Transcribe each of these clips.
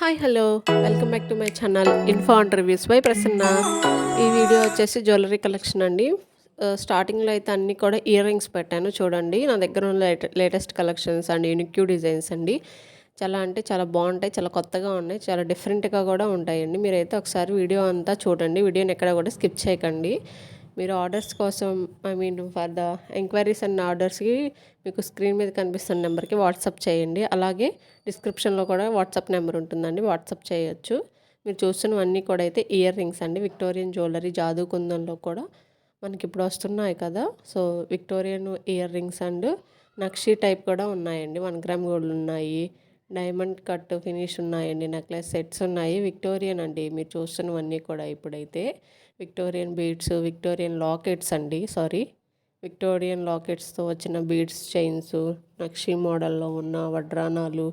Hi hello welcome back to my channel info and reviews by Prasanna. ఈ video వచ్చేసి jewellery collection అండి. స్టార్టింగ్లో అయితే అన్నీ కూడా ఇయర్ రింగ్స్ పెట్టాను చూడండి. నా దగ్గర ఉన్న latest collections and unique designs అండి. చాలా అంటే చాలా బాగుంటాయి, చాలా కొత్తగా ఉన్నాయి, చాలా డిఫరెంట్గా కూడా ఉంటాయండి. మీరైతే ఒకసారి వీడియో అంతా చూడండి, వీడియోని ఎక్కడ కూడా స్కిప్ చేయకండి. మీరు ఆర్డర్స్ కోసం ఫర్ ద ఎంక్వైరీస్ అండ్ ఆర్డర్స్కి మీకు స్క్రీన్ మీద కనిపిస్తున్న నెంబర్కి వాట్సాప్ చేయండి. అలాగే డిస్క్రిప్షన్లో కూడా వాట్సాప్ నెంబర్ ఉంటుందండి, వాట్సాప్ చేయొచ్చు. మీరు చూస్తున్నవన్నీ కూడా అయితే ఇయర్ రింగ్స్ అండి. విక్టోరియన్ జ్యువెలరీ జాదూ కుందంలో కూడా మనకి ఇప్పుడు వస్తున్నాయి కదా. So Victorian ear rings and nakshi type కూడా ఉన్నాయండి. 1 గ్రామ్ గోల్డ్ ఉన్నాయి, డైమండ్ కట్ ఫినిష్ ఉన్నాయండి, నెక్లెస్ సెట్స్ ఉన్నాయి. విక్టోరియన్ అండి మీరు చూస్తున్నవన్నీ కూడా ఇప్పుడైతే విక్టోరియన్ బీడ్స్, విక్టోరియన్ లాకెట్స్ అండి, విక్టోరియన్ లాకెట్స్తో వచ్చిన బీడ్స్ చైన్స్, నక్షి మోడల్లో ఉన్న వడ్రానాలు,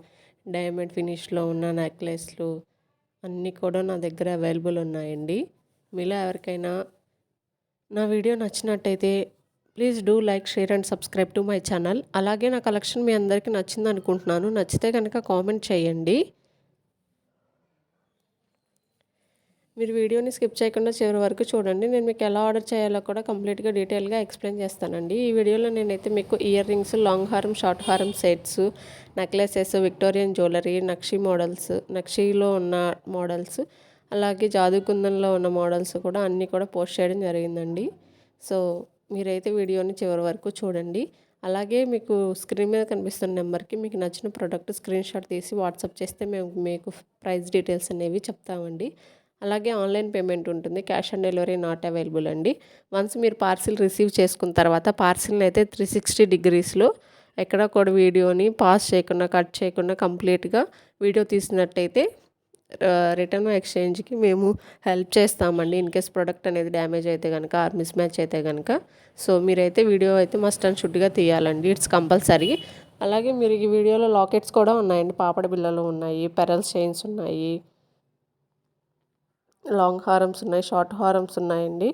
డైమండ్ ఫినిష్లో ఉన్న నెక్లెస్లు అన్నీ కూడా నా దగ్గర అవైలబుల్ ఉన్నాయండి. మీలో ఎవరికైనా నా వీడియో నచ్చినట్టయితే please do like, share and subscribe to my channel. అలాగే నా కలెక్షన్ మీ అందరికీ నచ్చింది అనుకుంటున్నాను. నచ్చితే కనుక కామెంట్ చేయండి. మీరు వీడియోని స్కిప్ చేయకుండా చివరి వరకు చూడండి. నేను మీకు ఎలా ఆర్డర్ చేయాలో కూడా కంప్లీట్గా డీటెయిల్గా ఎక్స్ప్లెయిన్ చేస్తానండి. ఈ వీడియోలో నేనైతే మీకు ఇయర్ రింగ్స్, లాంగ్ హారం, షార్ట్ హారం సెట్స్, నెక్లెసెస్, విక్టోరియన్ జ్యువెలరీ, నక్షి మోడల్స్, నక్షిలో ఉన్న మోడల్స్, అలాగే జాదూ కుందన్లో ఉన్న మోడల్స్ కూడా అన్నీ కూడా పోస్ట్ చేయడం జరిగిందండి. సో మీరైతే వీడియోని చివరి వరకు చూడండి. అలాగే మీకు స్క్రీన్ మీద కనిపిస్తున్న నెంబర్కి మీకు నచ్చిన ప్రోడక్ట్ స్క్రీన్ షాట్ తీసి వాట్సాప్ చేస్తే మేము మీకు ప్రైస్ డీటెయిల్స్ అనేవి చెప్తామండి. అలాగే ఆన్లైన్ పేమెంట్ ఉంటుంది, cash on delivery not available అండి. వన్స్ మీరు పార్సిల్ రిసీవ్ చేసుకున్న తర్వాత పార్సిల్ని అయితే 360 డిగ్రీస్లో ఎక్కడ కూడా వీడియోని పాస్ చేయకుండా, కట్ చేయకుండా కంప్లీట్గా వీడియో తీసినట్టయితే రిటర్న్ ఎక్స్చేంజ్కి మేము హెల్ప్ చేస్తామండి. ఇన్ కేస్ ప్రోడక్ట్ అనేది డ్యామేజ్ అయితే కనుక, ఆర్ మిస్ మ్యాచ్ అయితే కనుక. సో మీరైతే వీడియో అయితే మస్ట్ అండ్ షుడ్గా తీయాలండి, ఇట్స్ కంపల్సరీ. అలాగే మీరు ఈ వీడియోలో లాకెట్స్ కూడా ఉన్నాయండి, పాపడ బిళ్ళలు ఉన్నాయి, పెరల్స్ చైన్స్ ఉన్నాయి, లాంగ్ హారమ్స్ ఉన్నాయి, షార్ట్ హారమ్స్ ఉన్నాయండి.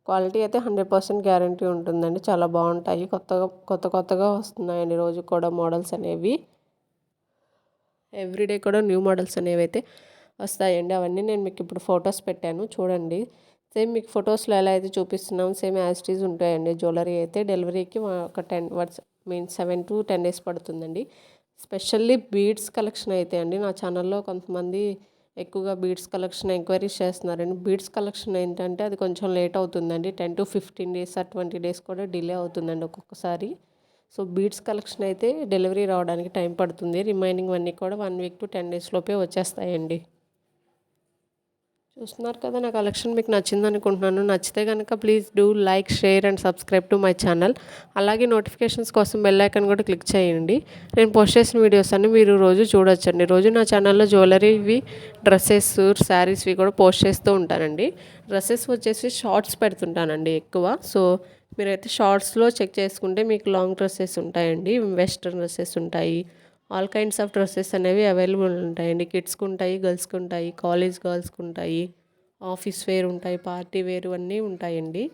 క్వాలిటీ అయితే 100% గ్యారంటీ ఉంటుందండి. చాలా బాగుంటాయి, కొత్తగా వస్తున్నాయండి రోజు కూడా మోడల్స్ అనేవి. ఎవ్రీడే కూడా న్యూ మోడల్స్ అనేవి అయితే వస్తాయండి. అవన్నీ నేను మీకు ఇప్పుడు ఫొటోస్ పెట్టాను చూడండి. సేమ్ మీకు ఫొటోస్లో ఎలా అయితే చూపిస్తున్నాం సేమ్ యాజ్ ఇట్ ఈజ్ ఉంటాయండి. జ్యువెలరీ అయితే డెలివరీకి ఒక 7 to 10 days పడుతుందండి. స్పెషల్లీ బీడ్స్ కలెక్షన్ అయితే అండి, నా ఛానల్లో కొంతమంది ఎక్కువగా బీడ్స్ కలెక్షన్ ఎంక్వైరీస్ చేస్తున్నారండి. బీడ్స్ కలెక్షన్ ఏంటంటే అది కొంచెం లేట్ అవుతుందండి, 10 to 15 days ఆర్ 20 days కూడా డిలే అవుతుందండి ఒక్కొక్కసారి. సో బీడ్స్ కలెక్షన్ అయితే డెలివరీ రావడానికి టైం పడుతుంది. రిమైనింగ్ అన్నీ కూడా 1 week to 10 days లోపే వచ్చేస్తాయండి. చూస్తున్నారు కదా, నా కలెక్షన్ మీకు నచ్చింది అనుకుంటున్నాను. నచ్చితే కనుక please do like, share and subscribe to my channel. అలాగే నోటిఫికేషన్స్ కోసం బెల్ ఐకాన్ కూడా క్లిక్ చేయండి. నేను పోస్ట్ చేసిన వీడియోస్ అన్ని మీరు రోజు చూడొచ్చండి. రోజు నా ఛానల్లో జ్యువెలరీవి, డ్రెస్సెస్, శారీస్వి కూడా పోస్ట్ చేస్తూ ఉంటానండి. డ్రెస్సెస్ వచ్చేసి షార్ట్స్ పెడుతుంటానండి ఎక్కువ. సో మీరైతే షార్ట్స్లో చెక్ చేసుకుంటే మీకు లాంగ్ డ్రెస్సెస్ ఉంటాయండి, వెస్ట్రన్ డ్రెస్సెస్ ఉంటాయి, ఆల్ కైండ్స్ ఆఫ్ డ్రెస్సెస్ అనేవి అవైలబుల్ ఉంటాయండి. కిడ్స్కి ఉంటాయి, గర్ల్స్కి ఉంటాయి, కాలేజ్ గర్ల్స్కి ఉంటాయి, ఆఫీస్ వేర్ ఉంటాయి, పార్టీ వేర్ అన్నీ ఉంటాయండి.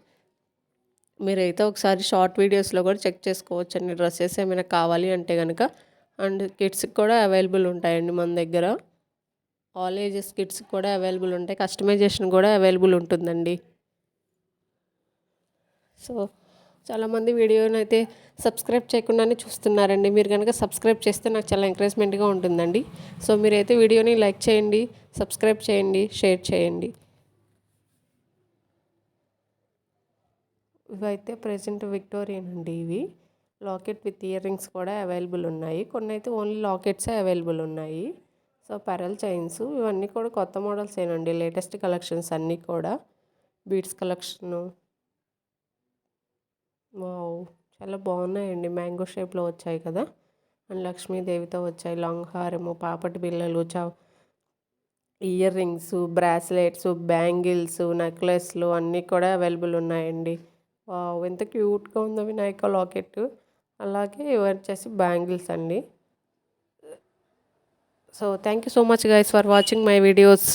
మీరైతే ఒకసారి షార్ట్ వీడియోస్లో కూడా చెక్ చేసుకోవచ్చు అండి, డ్రెస్సెస్ ఏమైనా కావాలి అంటే కనుక. అండ్ కిడ్స్కి కూడా అవైలబుల్ ఉంటాయండి మన దగ్గర. ఆల్ ఏజెస్ కిడ్స్కి కూడా అవైలబుల్ ఉంటాయి, కస్టమైజేషన్ కూడా అవైలబుల్ ఉంటుందండి. సో చాలామంది వీడియోని అయితే సబ్స్క్రైబ్ చేయకుండానే చూస్తున్నారండి. మీరు కనుక సబ్స్క్రైబ్ చేస్తే నాకు చాలా ఎంకరేజ్మెంట్గా ఉంటుందండి. సో మీరైతే వీడియోని లైక్ చేయండి, సబ్స్క్రైబ్ చేయండి, షేర్ చేయండి. ఇవైతే ప్రెజెంట్ విక్టోరియన్ అండి. ఇవి లాకెట్ విత్ ఇయర్ రింగ్స్ కూడా అవైలబుల్ ఉన్నాయి. కొన్ని అయితే ఓన్లీ లాకెట్సే అవైలబుల్ ఉన్నాయి. సో పెరల్ చైన్స్ ఇవన్నీ కూడా కొత్త మోడల్స్ ఏనండి, లేటెస్ట్ కలెక్షన్స్ అన్నీ కూడా. బీడ్స్ కలెక్షను వావ్, చాలా బాగున్నాయండి. మ్యాంగో షేప్లో వచ్చాయి కదా, అండ్ లక్ష్మీదేవితో వచ్చాయి. లాంగ్ హారము, పాపటి బిళ్ళలు, ఇయర్ రింగ్స్, బ్రాస్లెట్స్, బ్యాంగిల్స్, నెక్లెస్లు అన్నీ కూడా అవైలబుల్ ఉన్నాయండి. వావ్, ఎంత క్యూట్గా ఉందో వినాయక లాకెట్. అలాగే ఇవి వచ్చేసి బ్యాంగిల్స్ అండి. So thank you so much guys for watching my videos.